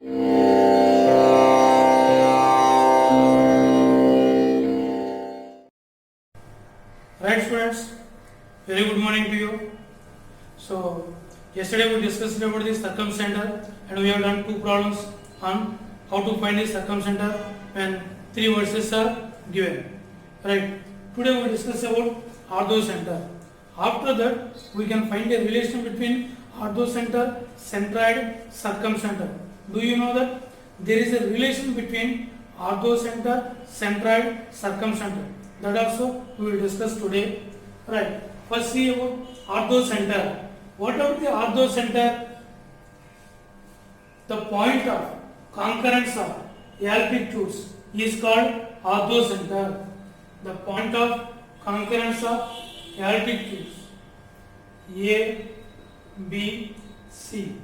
Right students, very good morning to you. So yesterday we discussed about the circumcenter and we have done two problems on how to find the circumcenter when three verses are given. Right. Today we discuss about orthocenter. After that we can find a relation between orthocenter, centroid, circumcenter. Do you know that there is a relation between orthocenter, centroid, circumcenter? That also we will discuss today. Right. First see about orthocenter. What about the orthocenter? The point of concurrence of altitudes is called orthocenter. The point of concurrence of altitudes A, B, C.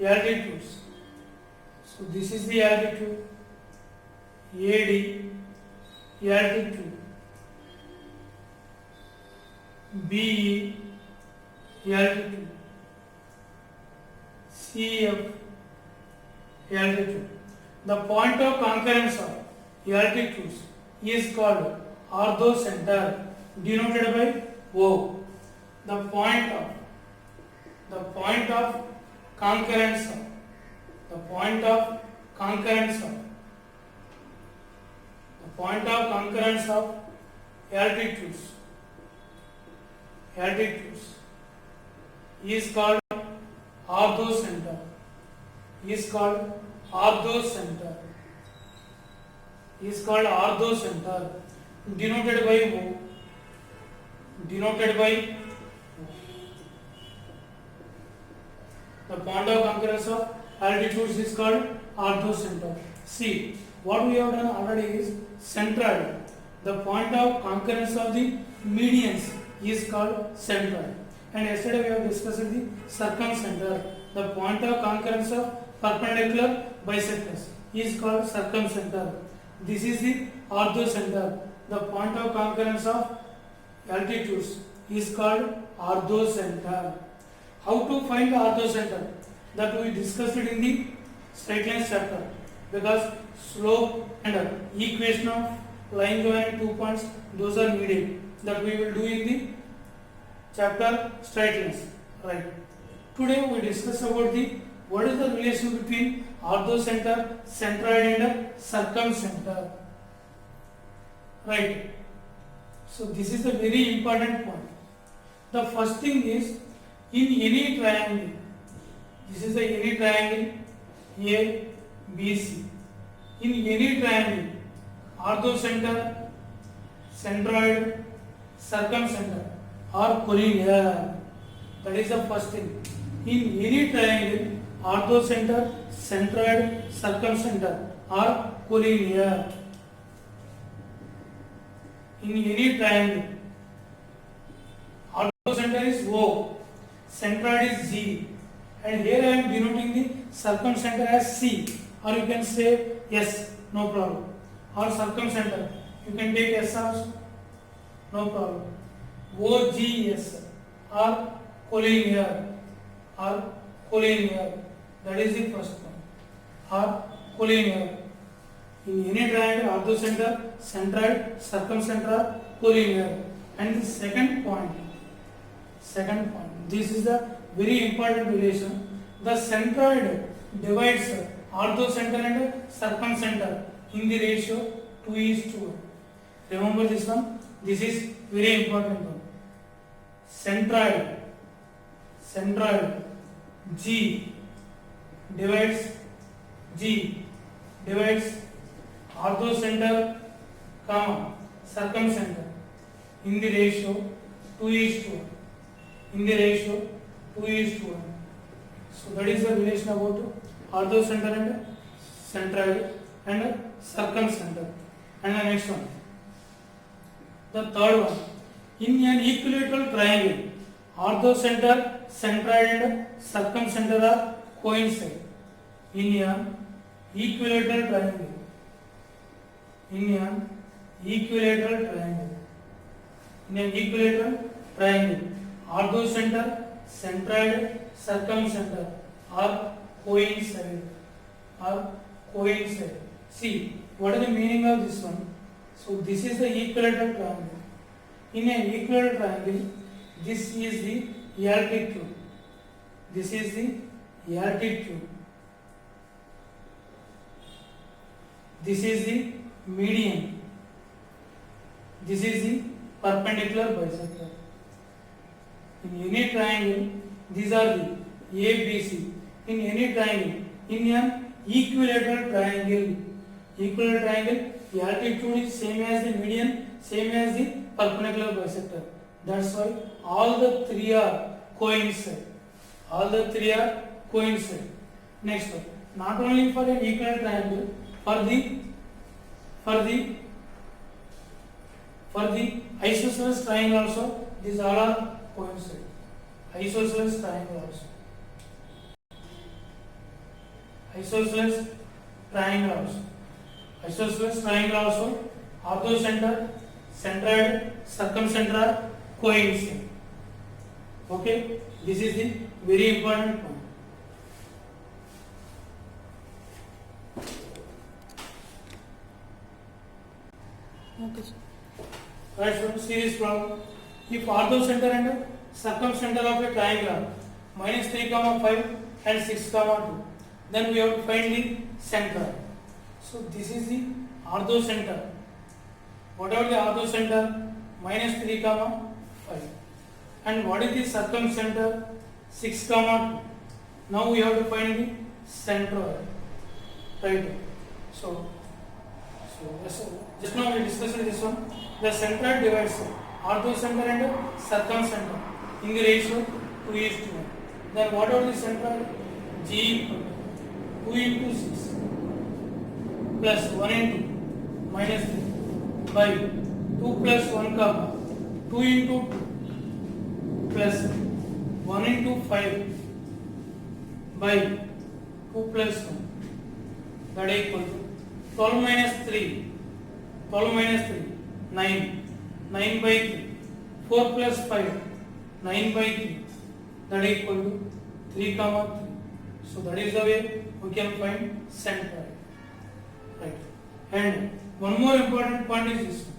Altitudes. So this is the altitude AD. Altitude BE, altitude CF, altitude. The point of concurrence of altitudes is called orthocenter, denoted by O. The point of concurrence of the point of concurrence of altitudes is called orthocenter, denoted by O. The point of concurrence of altitudes is called orthocenter. See, what we have done already is centroid. The point of concurrence of the medians is called centroid. And yesterday we have discussed the circumcenter. The point of concurrence of perpendicular bisectors is called circumcenter. This is the orthocenter. The point of concurrence of altitudes is called orthocenter. How to find the orthocenter? That we discussed it in the straight lines chapter. Because slope and equation of line joining 2 points, those are needed. That we will do in the chapter straight lines. Right. Today we discuss about what is the relation between orthocenter, centroid and circumcenter. Right. So this is a very important point. The first thing is, in any triangle, this is any triangle A, B, C. In any triangle, orthocenter, centroid, circumcenter are collinear. That is the first thing. In any triangle, orthocenter, centroid, circumcenter are collinear. In any triangle, orthocenter is O, centroid is G, and here I am denoting the circumcenter as C, or you can say S, no problem. Or circumcenter, you can take S also, no problem. OGS are collinear. That is the first one. Are collinear. In any triangle, orthocenter, centroid, circumcenter are collinear. And the second point, this is the very important relation. The centroid divides orthocenter and circumcenter in the ratio 2:1. Remember this one? This is very important one. Centroid G divides orthocenter, circumcenter in the ratio 2:1. So that is the relation about orthocenter and centroid and circumcenter. And the next one, the third one, in an equilateral triangle, orthocenter, centroid and circumcenter are coincide. In an equilateral triangle, orthocenter, centroid, circumcenter are coincide. or coincide. See, what is the meaning of this one? So this is the equilateral triangle. In an equilateral triangle, this is the altitude. This is the altitude. This is the median. This is the perpendicular bisector. In any triangle, these are the A, B, C. In any triangle, in an equilateral triangle, the altitude is same as the median, same as the perpendicular bisector. That's why all the three are coincide. All the three are coincide. Next one, not only for an equilateral triangle, for the isosceles triangle also, these all are coincide. Isosceles triangle also. Isosceles triangle also. Isosceles triangle also, orthocenter, centroid, circumcenter, coincide. Okay, this is the very important point. Okay, sir. Right, so see this problem. If orthocenter and circumcenter of a triangle are minus 3, 5 and 6, 2, then we have to find the center. So this is the orthocenter. Whatever the orthocenter, minus 3, 5. And what is the circumcenter? 6, 2. Now we have to find the centroid. Right. So just now we discussed this one. The centroid divides orthocenter and circumcenter in the ratio 2:1. Then what are the centroid? G equal to 2 into 6 plus 1 into minus 3 by 2 plus 1 comma 2 into 2 plus 1 into 5 by 2 plus 1, that is equal to 12 minus 3, 9, 9 by 3, 4 plus 5, 9 by 3, that is equal to 3, 3. So that is the way we can find centroid. Right. And one more important point is this one.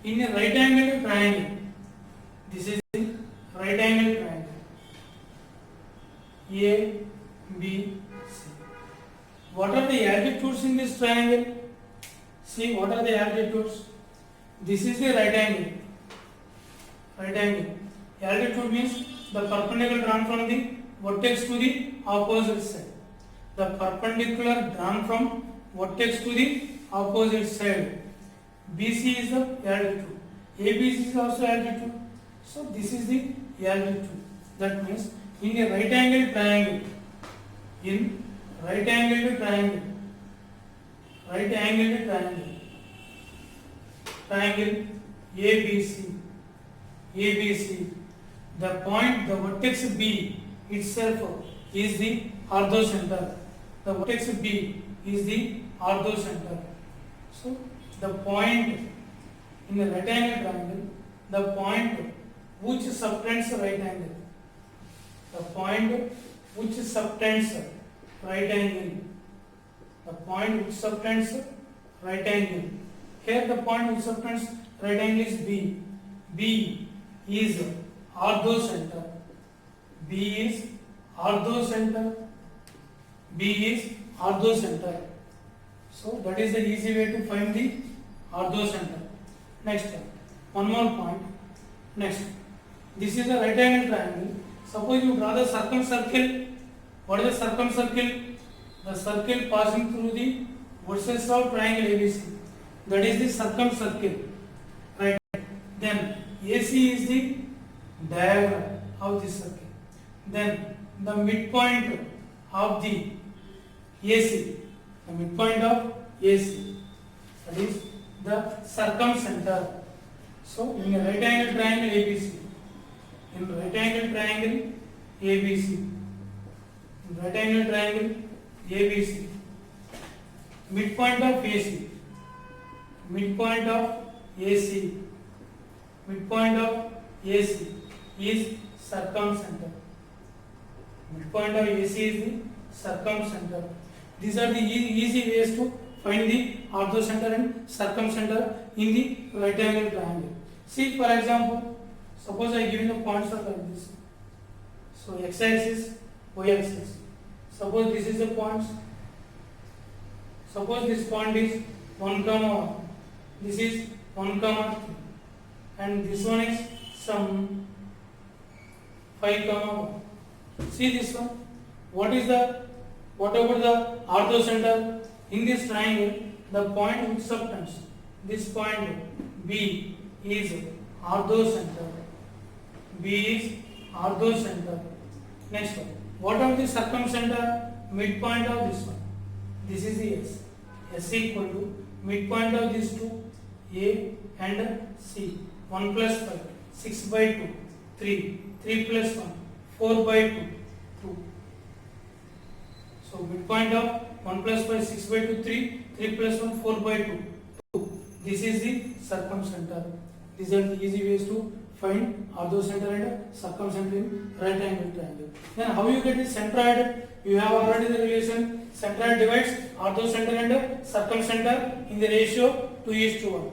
In a right angle triangle, this is the right angle triangle. A, B, C. What are the altitudes in this triangle? See, what are the altitudes? This is the right angle. Right angle. Altitude means the perpendicular drawn from the vertex to the opposite side. The perpendicular drawn from vertex to the opposite side. BC is the altitude. ABC is also altitude. So this is the altitude. That means in a right angle triangle, right angled triangle ABC, the point, the vertex B itself is the orthocenter. The vertex B is the orthocenter. So the point in the right angle triangle, the point which subtends right angle, the point which subtends right angle, the point which subtends right angle. Here the point which subtends right angle is B. B is orthocenter. B is orthocenter. B is orthocenter. So that is the easy way to find the orthocenter. Next one more point. Next, this is a right angle triangle. Suppose you draw the circumcircle. What is the circumcircle? The circle passing through the vertices of triangle ABC. That is the circumcircle. Right. Then AC is the diagram of this circle. Then the midpoint of the AC. The midpoint of AC. That is the circumcenter. So in a right angle triangle ABC. In right angle triangle ABC. In right angle triangle ABC. Midpoint of AC. Midpoint of AC. Midpoint of AC is circumcenter. Midpoint of AC is the circumcenter. These are the easy ways to find the orthocenter and circumcenter in the right angle triangle. See, for example, suppose I given the points are like this. So x axis, y axis. Suppose this is the points. Suppose this point is 1, 1. This is 1, 3. And this one is some 5, 1. See this one. What about the orthocenter in this triangle? The point which subtends. This point B is orthocenter. B is orthocenter. Next one. What are the circumcenter? Midpoint of this one. This is the S. S equal to midpoint of these two A and C. 1 plus 5. 6 by 2. 3. 3 plus 1. 4 by 2. 2. So midpoint of 1 plus 5, 6 by 2, 3. 3 plus 1, 4 by 2. 2. This is the circumcenter. These are the easy ways to find orthocenter and circumcenter in right angle triangle. Then how you get the centroid? You have already the relation. Centroid divides orthocenter and circumcenter in the ratio 2:1.